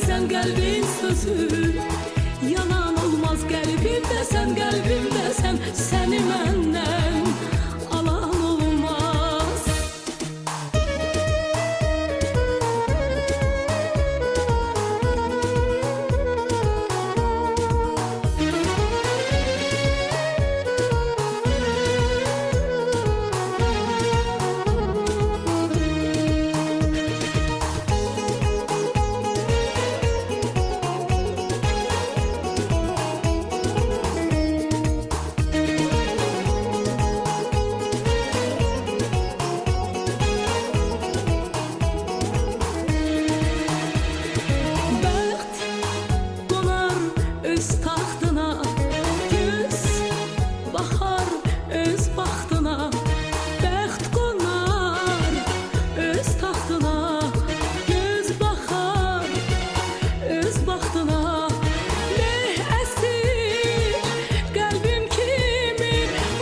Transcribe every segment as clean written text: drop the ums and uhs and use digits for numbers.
sen kalbin sözü. Yalan olmaz kalbimde sen seni benden alan olmaz. Öz taxtına göz baxar öz baxtına, bəxt qonar öz taxtına göz baxar öz baxtına. Meh əsir qəlbim kimi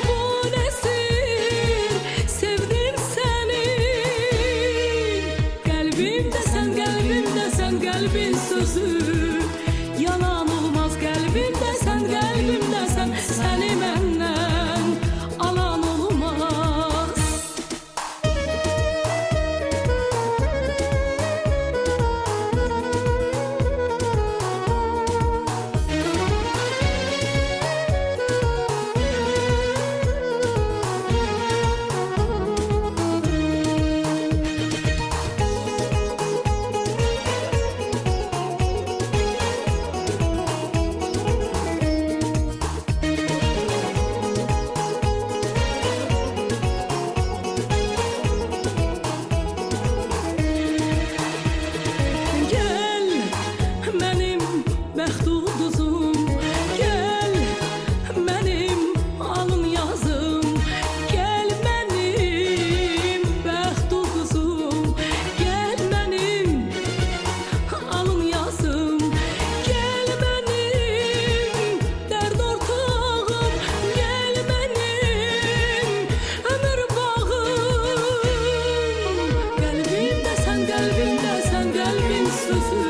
bu nəsir, sevdim səni. Qəlbimdə sən qəlbin sözü. Yalan olmaz kalbimde sen seni benden alan olmaz. Bəxt ulduzum, gəl mənim alın yazım. Gəl mənim bəxt ulduzum, gəl mənim alın yazım. Gəl mənim dərd ortağım, gəl mənim ömür bağım. Qəlbimdə sən qəlbin sözü.